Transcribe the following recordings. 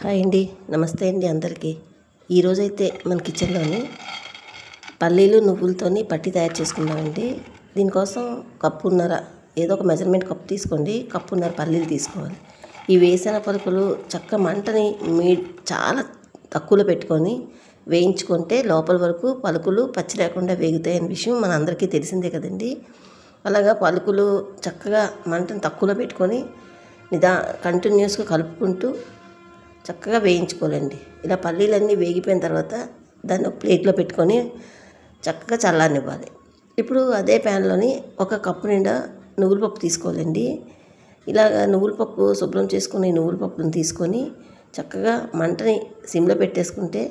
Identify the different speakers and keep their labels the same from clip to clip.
Speaker 1: Hi అండి, నమస్తే అండి అందరికీ. ఈరోజైతే మన కిచెన్లోని పల్లీలు నువ్వులతోని పట్టి తయారు చేసుకుందామండి. దీనికోసం కప్పున్నర ఏదో ఒక మెజర్మెంట్ కప్ తీసుకోండి. కప్పున్నర పల్లీలు తీసుకోవాలి. ఈ వేసిన పలుకులు చక్క మంటని చాలా తక్కువలో పెట్టుకొని వేయించుకుంటే లోపల వరకు పలుకులు పచ్చి లేకుండా వేగుతాయనే విషయం మన అందరికీ తెలిసిందే కదండి. అలాగా పలుకులు చక్కగా మంటను తక్కువలో పెట్టుకొని కంటిన్యూస్గా కలుపుకుంటూ చక్కగా వేయించుకోవాలండి. ఇలా పల్లీలన్నీ వేగిపోయిన తర్వాత దాన్ని ఒక ప్లేట్లో పెట్టుకొని చక్కగా చల్లారనివ్వాలి. ఇప్పుడు అదే ప్యాన్లోని ఒక కప్పు నిండా నువ్వుల పప్పు తీసుకోవాలండి. ఇలాగ నువ్వుల పప్పు శుభ్రం చేసుకుని నువ్వుల పప్పును తీసుకొని చక్కగా మంటని సిమ్లో పెట్టేసుకుంటే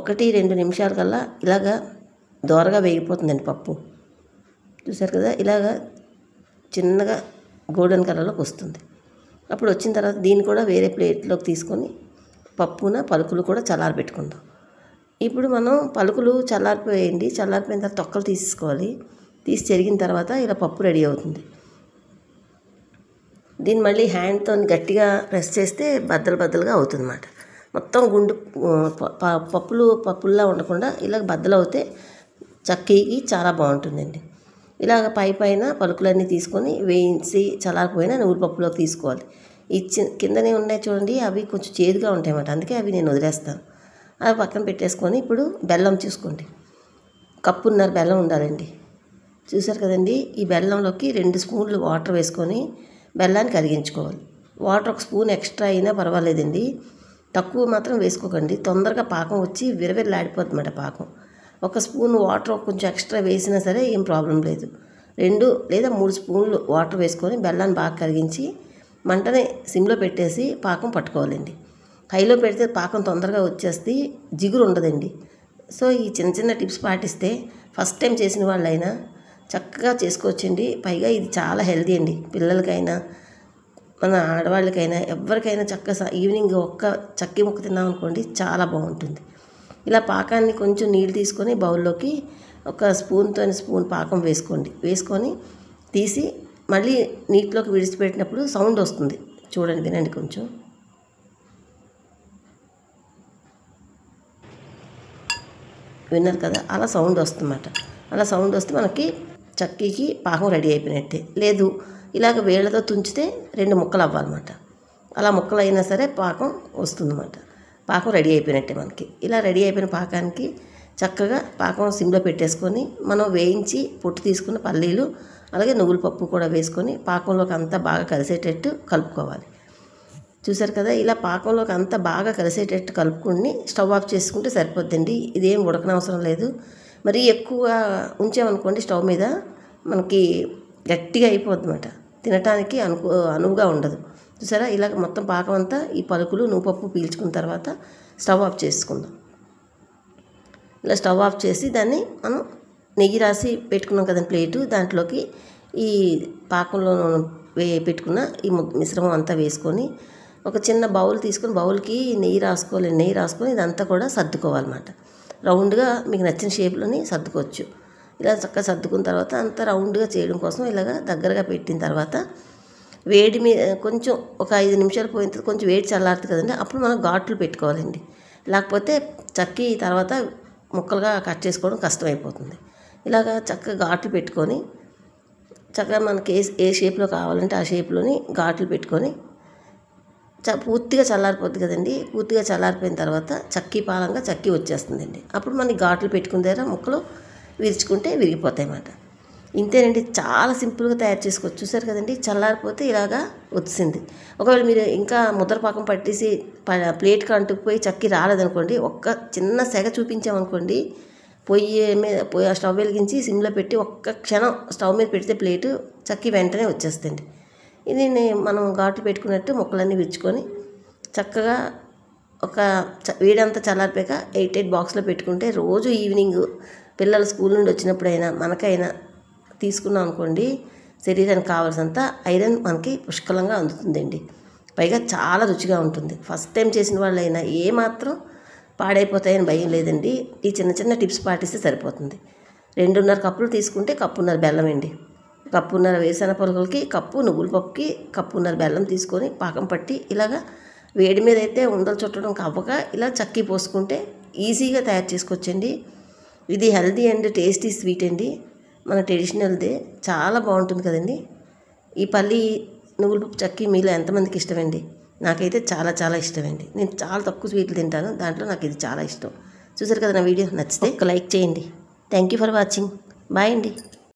Speaker 1: 1-2 నిమిషాల కల్లా ఇలాగా దోరగా వేగిపోతుందండి పప్పు. చూసారు కదా, ఇలాగా చిన్నగా గోల్డెన్ కలర్లోకి వస్తుంది. అప్పుడు వచ్చిన తర్వాత దీన్ని కూడా వేరే ప్లేట్లోకి తీసుకొని పలుకులు కూడా చల్లారబెట్టుకుందాం. ఇప్పుడు మనం పలుకులు చల్లారిపోయిన తర్వాత తొక్కలు తీసుకోవాలి. తీసి చెరిగిన తర్వాత ఇలా పప్పు రెడీ అవుతుంది. దీన్ని మళ్ళీ హ్యాండ్తో గట్టిగా ప్రెస్ చేస్తే బద్దలుగా అవుతుంది అన్నమాట. మొత్తం గుండు పప్పుల్లా ఉండకుండా ఇలా బద్దలు అవుతే చక్కీకి చాలా బాగుంటుందండి. ఇలాగ పైన పలుకులన్నీ తీసుకొని వేయించి చల్లారిపోయిన నువ్వుల పప్పులోకి తీసుకోవాలి. ఈ కిందనే ఉన్నాయి చూడండి, అవి కొంచెం చేదుగా ఉంటాయి అన్నమాట. అందుకే అవి నేను వదిలేస్తాను. అవి పక్కన పెట్టేసుకొని ఇప్పుడు బెల్లం చూసుకోండి. కప్పున్నర బెల్లం ఉండాలండి. చూసారు కదండి, ఈ బెల్లంలోకి 2 స్పూన్లు వాటర్ వేసుకొని బెల్లాన్ని కరిగించుకోవాలి. వాటర్ 1 స్పూన్ ఎక్స్ట్రా అయినా పర్వాలేదండి, తక్కువ మాత్రం వేసుకోకండి. తొందరగా పాకం వచ్చి విరవిరలాడిపోతుంది అన్నమాట పాకం. 1 స్పూన్ వాటర్ కొంచెం ఎక్స్ట్రా వేసినా సరే ఏం ప్రాబ్లం లేదు. 2 లేదా 3 స్పూన్లు వాటర్ వేసుకొని బెల్లాన్ని బాగా కరిగించి మంటని సిమ్లో పెట్టేసి పాకం పట్టుకోవాలండి. హైలో పెడితే పాకం తొందరగా వచ్చేస్తే జిగురు ఉండదండి. సో ఈ చిన్న టిప్స్ పాటిస్తే ఫస్ట్ టైం చేసిన వాళ్ళైనా చక్కగా చేసుకోవచ్చండి. పైగా ఇది చాలా హెల్తీ అండి. పిల్లలకైనా మన ఆడవాళ్ళకైనా ఎవరికైనా చక్కగా ఈవినింగ్ ఒక్క చక్కీ ముక్క తిన్నాం అనుకోండి, చాలా బాగుంటుంది. ఇలా పాకాన్ని కొంచెం నీళ్ళు తీసుకొని బౌల్లోకి ఒక స్పూన్ పాకం వేసుకొని తీసి మళ్ళీ నీటిలోకి విడిచిపెట్టినప్పుడు సౌండ్ వస్తుంది. చూడండి, వినండి కొంచెం. విన్నారు కదా, అలా సౌండ్ వస్తుందన్నమాట. అలా సౌండ్ వస్తే మనకి చక్కీకి పాకం రెడీ అయిపోయినట్టే. లేదు ఇలాగ వేళ్ళతో తుంచితే 2 ముక్కలు అవ్వాలన్నమాట. అలా ముక్కలు అయినా సరే పాకం వస్తుందన్నమాట. పాకం రెడీ అయిపోయినట్టే మనకి. ఇలా రెడీ అయిపోయిన పాకానికి చక్కగా పాకం సిమ్లో పెట్టేసుకొని మనం వేయించి పొట్టు తీసుకున్న పల్లీలు అలాగే నువ్వుల పప్పు కూడా వేసుకొని పాకంలోకి అంతా బాగా కలిసేటట్టు కలుపుకోవాలి. చూసారు కదా, ఇలా పాకంలోకి అంతా బాగా కలిసేటట్టు కలుపుకుని స్టవ్ ఆఫ్ చేసుకుంటే సరిపోద్దండి. ఇదేం ఉడకనవసరం లేదు. మరీ ఎక్కువ ఉంచామనుకోండి స్టవ్ మీద మనకి గట్టిగా అయిపోద్ది అన్నమాట. తినటానికి అనువుగా ఉండదు. చూసారా, ఇలాగ మొత్తం పాకం అంతా ఈ పలుకులు నువ్వుపప్పు పీల్చుకున్న తర్వాత స్టవ్ ఆఫ్ చేసుకుందాం. ఇలా స్టవ్ ఆఫ్ చేసి దాన్ని మనం నెయ్యి రాసి పెట్టుకున్నాం కదండి ప్లేటు, దాంట్లోకి ఈ పాకంలో పెట్టుకున్న ఈ మిశ్రమం అంతా వేసుకొని ఒక చిన్న బౌల్ తీసుకొని బౌల్కి నెయ్యి రాసుకొని ఇదంతా కూడా సర్దుకోవాలన్నమాట. రౌండ్గా మీకు నచ్చిన షేప్లోని సర్దుకోవచ్చు. ఇలా చక్కగా సర్దుకున్న తర్వాత అంతా రౌండ్గా చేయడం కోసం ఇలాగ దగ్గరగా పెట్టిన తర్వాత వేడి మీద కొంచెం ఒక 5 నిమిషాలు పోయిన తర్వాత కొంచెం వేడి చల్లారుతుంది కదండి, అప్పుడు మనం ఘాట్లు పెట్టుకోవాలండి. లేకపోతే చక్కీ తర్వాత ముక్కలుగా కట్ చేసుకోవడం కష్టమైపోతుంది. ఇలాగ చక్కగా ఘాట్లు పెట్టుకొని చక్కగా మనకి ఏ షేప్లో కావాలంటే ఆ షేప్లోని ఘాట్లు పెట్టుకొని పూర్తిగా చల్లారిపోతుంది కదండి. పూర్తిగా చల్లారిపోయిన తర్వాత చక్కీ వచ్చేస్తుందండి. అప్పుడు మనకి ఘాట్లు పెట్టుకున్న దగ్గర ముక్కలు విరుచుకుంటే విరిగిపోతాయి అన్నమాట. ఇంతేనండి, చాలా సింపుల్గా తయారు చేసుకోవచ్చు. చూసారు కదండి, చల్లారిపోతే ఇలాగా వచ్చింది. ఒకవేళ మీరు ఇంకా ముద్రపాకం పట్టేసి ప్లేట్కి అంటుకుపోయి చక్కీ రాలేదనుకోండి, ఒక్క చిన్న సెగ చూపించామనుకోండి, పొయ్యి స్టవ్ వెలిగించి సిమ్లో పెట్టి ఒక్క క్షణం స్టవ్ మీద పెడితే ప్లేటు చక్కీ వెంటనే వచ్చేస్తుంది. ఇది మనం ఘాట్లు పెట్టుకున్నట్టు ముక్కలన్నీ విరుచుకొని చక్కగా ఒక వేడంతా చల్లారిపోయాక 8 బాక్స్లో పెట్టుకుంటే రోజు ఈవినింగ్ పిల్లలు స్కూల్ నుండి వచ్చినప్పుడైనా మనకైనా తీసుకున్నాం అనుకోండి, శరీరానికి కావాల్సినంత ఐరన్ మనకి పుష్కలంగా అందుతుందండి. పైగా చాలా రుచిగా ఉంటుంది. ఫస్ట్ టైం చేసిన వాళ్ళైనా ఏమాత్రం పాడైపోతాయని భయం లేదండి. ఈ చిన్న టిప్స్ పాటిస్తే సరిపోతుంది. 2.5 కప్పులు తీసుకుంటే కప్పున్నర బెల్లం అండి. కప్పున్నర వేరుశనగ పలుకులకి కప్పు నువ్వుల పప్పుకి కప్పున్నర బెల్లం తీసుకొని పాకం పట్టి ఇలాగా వేడి మీద అయితే ఉండలు చుట్టడం అవ్వక ఇలా చక్కీ పోసుకుంటే ఈజీగా తయారు చేసుకోవచ్చండి. ఇది హెల్దీ అండ్ టేస్టీ స్వీట్ అండి, మన ట్రెడిషనల్దే, చాలా బాగుంటుంది కదండి. ఈ పల్లి నువ్వుల పప్పు చక్కీ మీలో ఎంతమందికి ఇష్టమండి? నాకైతే చాలా చాలా ఇష్టమండి. నేను చాలా తక్కువ స్వీట్లు తింటాను, దాంట్లో నాకు ఇది చాలా ఇష్టం. చూసారు కదా నా వీడియో, నచ్చితే ఒక లైక్ చేయండి. Thank you for watching. Bye అండి.